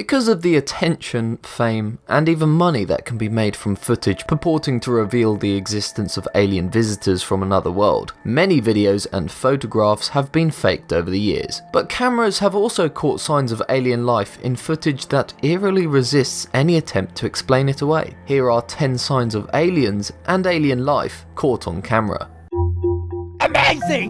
Because of the attention, fame, and even money that can be made from footage purporting to reveal the existence of alien visitors from another world, many videos and photographs have been faked over the years. But cameras have also caught signs of alien life in footage that eerily resists any attempt to explain it away. Here are 10 signs of aliens and alien life caught on camera. Amazing!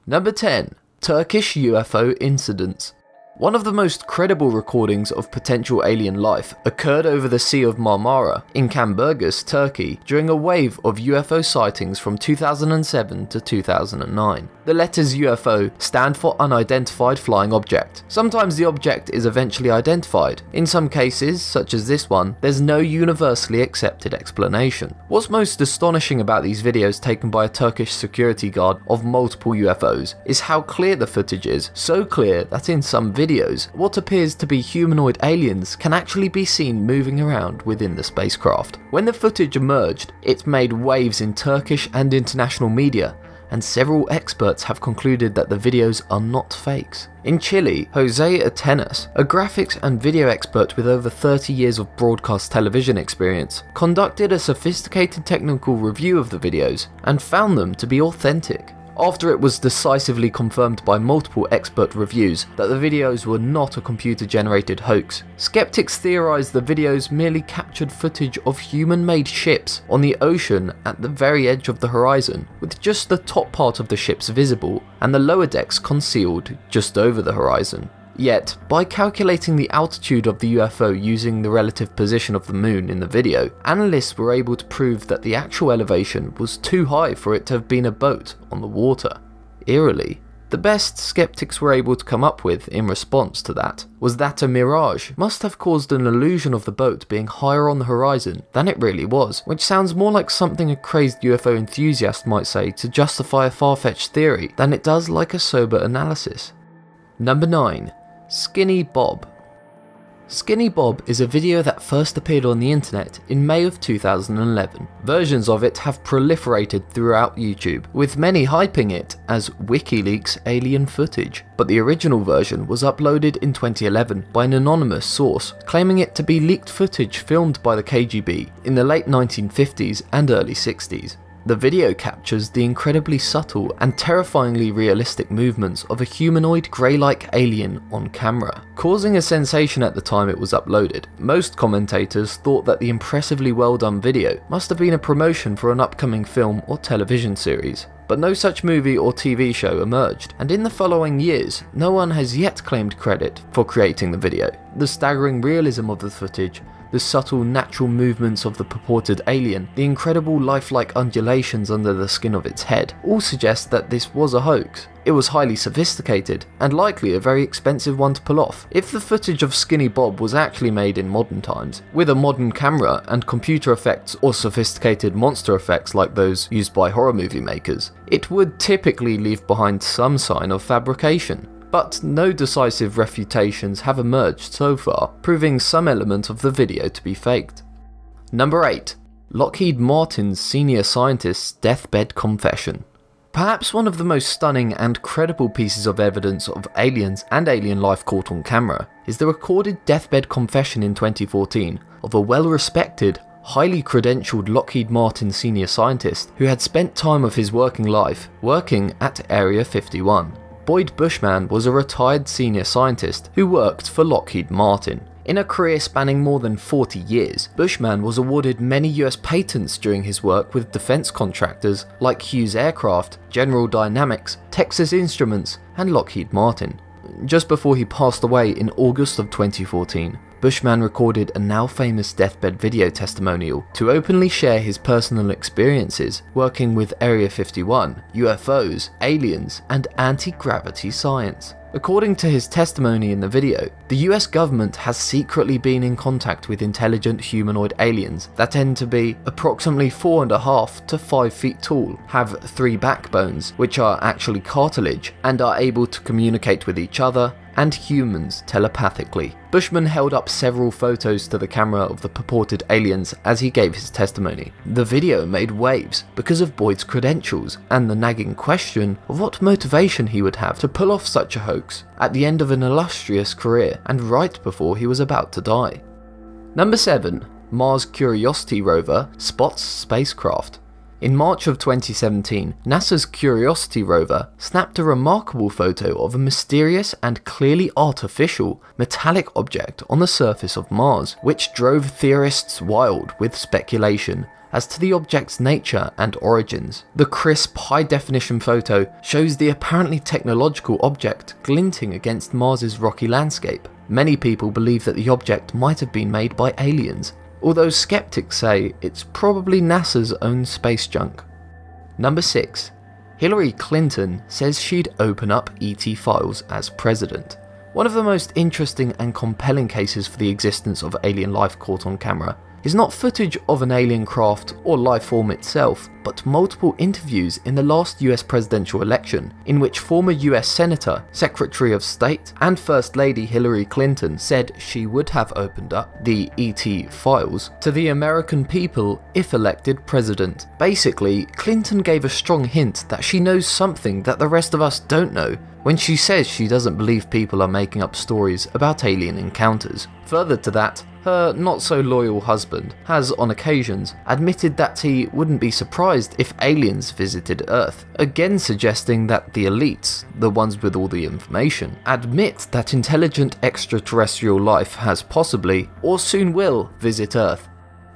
Number 10. Turkish UFO incidents. One of the most credible recordings of potential alien life occurred over the Sea of Marmara in Kamburgis, Turkey, during a wave of UFO sightings from 2007 to 2009. The letters UFO stand for Unidentified Flying Object. Sometimes the object is eventually identified. In some cases, such as this one, there's no universally accepted explanation. What's most astonishing about these videos taken by a Turkish security guard of multiple UFOs is how clear the footage is, so clear that in some videos, what appears to be humanoid aliens can actually be seen moving around within the spacecraft. When the footage emerged, it made waves in Turkish and international media, and several experts have concluded that the videos are not fakes. In Chile, Jose Atenas, a graphics and video expert with over 30 years of broadcast television experience, conducted a sophisticated technical review of the videos and found them to be authentic. After it was decisively confirmed by multiple expert reviews that the videos were not a computer-generated hoax, skeptics theorized the videos merely captured footage of human-made ships on the ocean at the very edge of the horizon, with just the top part of the ships visible and the lower decks concealed just over the horizon. Yet, by calculating the altitude of the UFO using the relative position of the moon in the video, analysts were able to prove that the actual elevation was too high for it to have been a boat on the water. Eerily, the best skeptics were able to come up with in response to that was that a mirage must have caused an illusion of the boat being higher on the horizon than it really was, which sounds more like something a crazed UFO enthusiast might say to justify a far-fetched theory than it does like a sober analysis. Number 9. Skinny Bob. Skinny Bob is a video that first appeared on the internet in May of 2011. Versions of it have proliferated throughout YouTube, with many hyping it as WikiLeaks alien footage, but the original version was uploaded in 2011 by an anonymous source, claiming it to be leaked footage filmed by the KGB in the late 1950s and early 60s. The video captures the incredibly subtle and terrifyingly realistic movements of a humanoid grey-like alien on camera, causing a sensation at the time it was uploaded. Most commentators thought that the impressively well-done video must have been a promotion for an upcoming film or television series. But no such movie or TV show emerged, and in the following years, no one has yet claimed credit for creating the video. The staggering realism of the footage, the subtle natural movements of the purported alien, the incredible lifelike undulations under the skin of its head, all suggest that this was a hoax. It was highly sophisticated, and likely a very expensive one to pull off. If the footage of Skinny Bob was actually made in modern times, with a modern camera and computer effects or sophisticated monster effects like those used by horror movie makers, it would typically leave behind some sign of fabrication. But no decisive refutations have emerged so far, proving some element of the video to be faked. Number 8. Lockheed Martin's senior scientist's deathbed confession. Perhaps one of the most stunning and credible pieces of evidence of aliens and alien life caught on camera is the recorded deathbed confession in 2014 of a well-respected, highly credentialed Lockheed Martin senior scientist who had spent time of his working life working at Area 51. Boyd Bushman was a retired senior scientist who worked for Lockheed Martin. In a career spanning more than 40 years, Bushman was awarded many US patents during his work with defense contractors like Hughes Aircraft, General Dynamics, Texas Instruments, and Lockheed Martin. Just before he passed away in August of 2014, Bushman recorded a now famous deathbed video testimonial to openly share his personal experiences working with Area 51, UFOs, aliens, and anti-gravity science. According to his testimony in the video, the US government has secretly been in contact with intelligent humanoid aliens that tend to be approximately 4.5 to 5 feet tall, have 3 backbones, which are actually cartilage, and are able to communicate with each other, and humans telepathically. Bushman held up several photos to the camera of the purported aliens as he gave his testimony. The video made waves because of Boyd's credentials and the nagging question of what motivation he would have to pull off such a hoax at the end of an illustrious career and right before he was about to die. Number 7. Mars Curiosity rover spots spacecraft. In March of 2017, NASA's Curiosity rover snapped a remarkable photo of a mysterious and clearly artificial metallic object on the surface of Mars, which drove theorists wild with speculation as to the object's nature and origins. The crisp, high-definition photo shows the apparently technological object glinting against Mars's rocky landscape. Many people believe that the object might have been made by aliens, although skeptics say it's probably NASA's own space junk. Number 6. Hillary Clinton says she'd open up ET files as president. One of the most interesting and compelling cases for the existence of alien life caught on camera is not footage of an alien craft or life form itself, but multiple interviews in the last US presidential election, in which former US Senator, Secretary of State, and First Lady Hillary Clinton said she would have opened up the ET files to the American people if elected president. Basically, Clinton gave a strong hint that she knows something that the rest of us don't know when she says she doesn't believe people are making up stories about alien encounters. Further to that, her not-so-loyal husband has, on occasions, admitted that he wouldn't be surprised if aliens visited Earth, again suggesting that the elites, the ones with all the information, admit that intelligent extraterrestrial life has possibly, or soon will, visit Earth.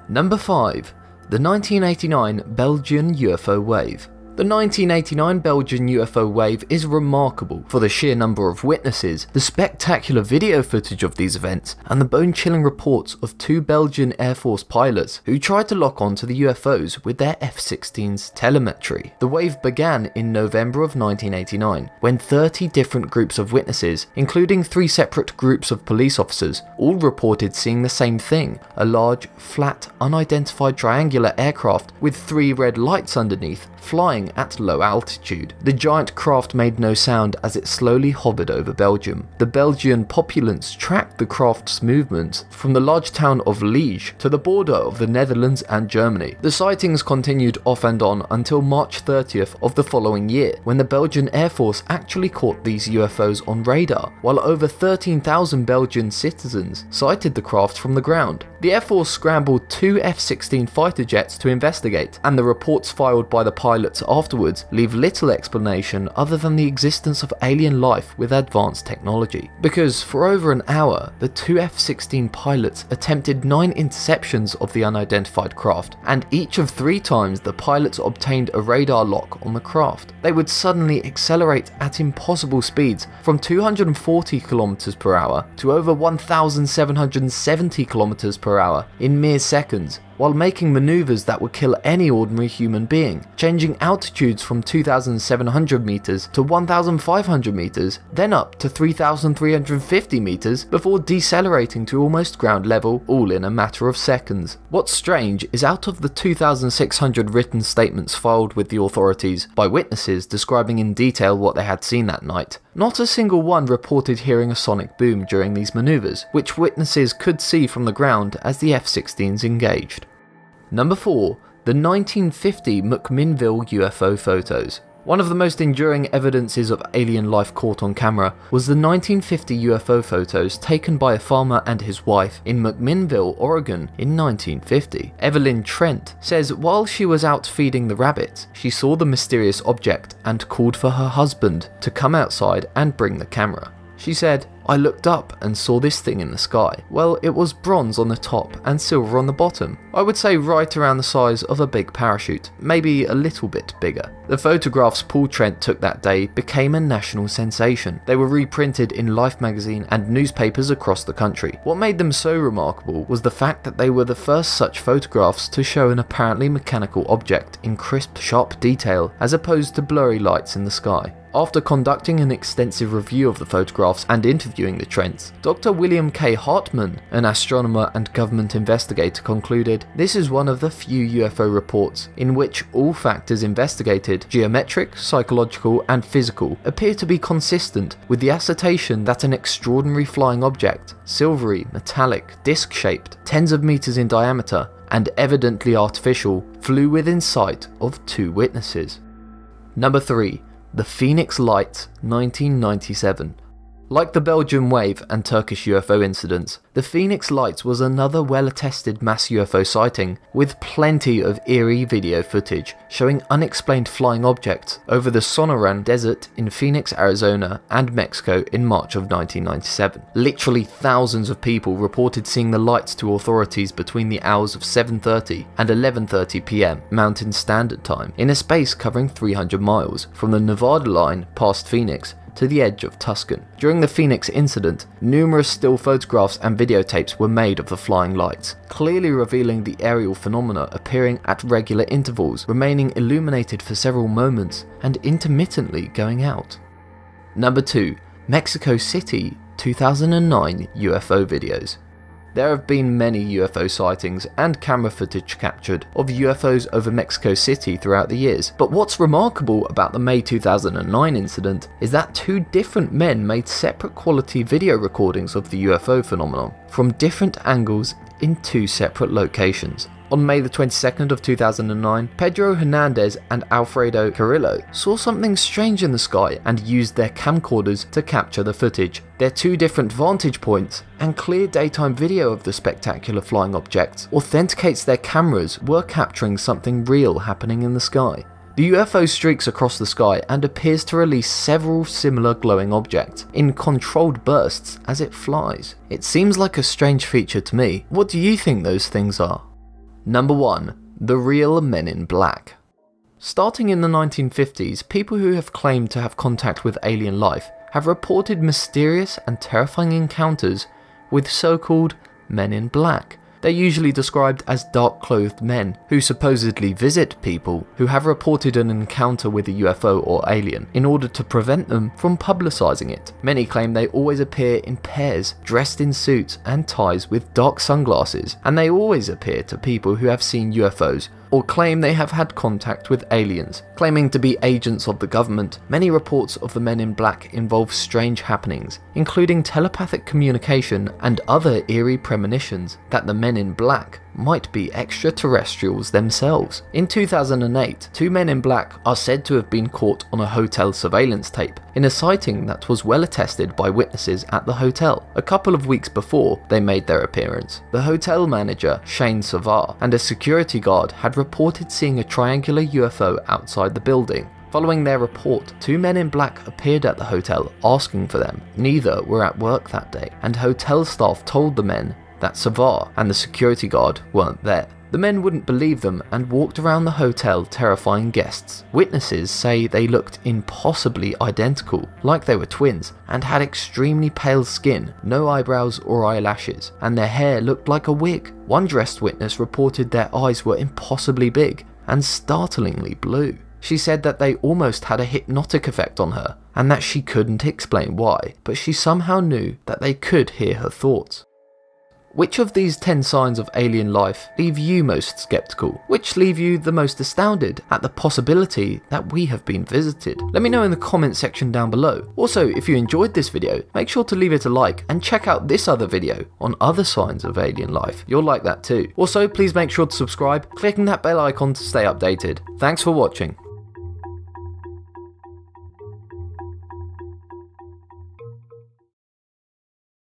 Number 5. The 1989 Belgian UFO wave. The 1989 Belgian UFO wave is remarkable for the sheer number of witnesses, the spectacular video footage of these events, and the bone-chilling reports of 2 Belgian Air Force pilots who tried to lock onto the UFOs with their F-16's telemetry. The wave began in November of 1989, when 30 different groups of witnesses, including 3 separate groups of police officers, all reported seeing the same thing: a large, flat, unidentified triangular aircraft with 3 red lights underneath, flying at low altitude. The giant craft made no sound as it slowly hovered over Belgium. The Belgian populace tracked the craft's movements from the large town of Liege to the border of the Netherlands and Germany. The sightings continued off and on until March 30th of the following year, when the Belgian Air Force actually caught these UFOs on radar, while over 13,000 Belgian citizens sighted the craft from the ground. The Air Force scrambled 2 F-16 fighter jets to investigate, and the reports filed by the pilots afterwards leave little explanation other than the existence of alien life with advanced technology. Because for over an hour, the 2 F-16 pilots attempted 9 interceptions of the unidentified craft, and each of 3 times the pilots obtained a radar lock on the craft. They would suddenly accelerate at impossible speeds from 240 km per hour to over 1,770 km per hour in mere seconds, while making maneuvers that would kill any ordinary human being, changing altitudes from 2,700 meters to 1,500 meters, then up to 3,350 meters before decelerating to almost ground level, all in a matter of seconds. What's strange is out of the 2,600 written statements filed with the authorities by witnesses describing in detail what they had seen that night, not a single one reported hearing a sonic boom during these maneuvers, which witnesses could see from the ground as the F-16s engaged. Number 4. The 1950 McMinnville UFO photos. One of the most enduring evidences of alien life caught on camera was the 1950 UFO photos taken by a farmer and his wife in McMinnville, Oregon in 1950. Evelyn Trent says while she was out feeding the rabbits, she saw the mysterious object and called for her husband to come outside and bring the camera. She said, "I looked up and saw this thing in the sky. Well, it was bronze on the top and silver on the bottom. I would say right around the size of a big parachute, maybe a little bit bigger." The photographs Paul Trent took that day became a national sensation. They were reprinted in Life magazine and newspapers across the country. What made them so remarkable was the fact that they were the first such photographs to show an apparently mechanical object in crisp, sharp detail as opposed to blurry lights in the sky. After conducting an extensive review of the photographs and interviewing the Trents, Dr. William K. Hartman, an astronomer and government investigator, concluded this is one of the few UFO reports in which all factors investigated, geometric, psychological and physical, appear to be consistent with the assertion that an extraordinary flying object, silvery, metallic, disc-shaped, tens of meters in diameter, and evidently artificial, flew within sight of 2 witnesses. Number 3. The Phoenix Lights, 1997. Like the Belgian wave and Turkish UFO incidents, the Phoenix Lights was another well-attested mass UFO sighting with plenty of eerie video footage showing unexplained flying objects over the Sonoran Desert in Phoenix, Arizona and Mexico in March of 1997. Literally thousands of people reported seeing the lights to authorities between the hours of 7:30 and 11:30 p.m. Mountain Standard Time in a space covering 300 miles from the Nevada line past Phoenix to the edge of Tucson. During the Phoenix incident, numerous still photographs and videotapes were made of the flying lights, clearly revealing the aerial phenomena appearing at regular intervals, remaining illuminated for several moments, and intermittently going out. Number 2. Mexico City 2009 UFO videos. There have been many UFO sightings and camera footage captured of UFOs over Mexico City throughout the years, but what's remarkable about the May 2009 incident is that 2 different men made separate quality video recordings of the UFO phenomenon from different angles in 2 separate locations. On May the 22nd of 2009, Pedro Hernandez and Alfredo Carrillo saw something strange in the sky and used their camcorders to capture the footage. Their 2 different vantage points and clear daytime video of the spectacular flying objects authenticates their cameras were capturing something real happening in the sky. The UFO streaks across the sky and appears to release several similar glowing objects in controlled bursts as it flies. It seems like a strange feature to me. What do you think those things are? Number 1. The Real Men in Black. Starting in the 1950s, people who have claimed to have contact with alien life have reported mysterious and terrifying encounters with so-called Men in Black. They're usually described as dark-clothed men who supposedly visit people who have reported an encounter with a UFO or alien in order to prevent them from publicising it. Many claim they always appear in pairs, dressed in suits and ties with dark sunglasses, and they always appear to people who have seen UFOs or claim they have had contact with aliens. Claiming to be agents of the government, many reports of the Men in Black involve strange happenings, including telepathic communication and other eerie premonitions that the Men in Black might be extraterrestrials themselves. In 2008, 2 Men in Black are said to have been caught on a hotel surveillance tape in a sighting that was well attested by witnesses at the hotel. A couple of weeks before they made their appearance, the hotel manager, Shane Savar, and a security guard had reported seeing a triangular UFO outside the building. Following their report, 2 Men in Black appeared at the hotel asking for them. Neither were at work that day, and hotel staff told the men that Savar and the security guard weren't there. The men wouldn't believe them and walked around the hotel terrifying guests. Witnesses say they looked impossibly identical, like they were twins, and had extremely pale skin, no eyebrows or eyelashes, and their hair looked like a wig. One dressed witness reported their eyes were impossibly big and startlingly blue. She said that they almost had a hypnotic effect on her, and that she couldn't explain why, but she somehow knew that they could hear her thoughts. Which of these 10 signs of alien life leave you most skeptical? Which leave you the most astounded at the possibility that we have been visited? Let me know in the comment section down below. Also, if you enjoyed this video, make sure to leave it a like and check out this other video on other signs of alien life. You'll like that too. Also, please make sure to subscribe, clicking that bell icon to stay updated. Thanks for watching.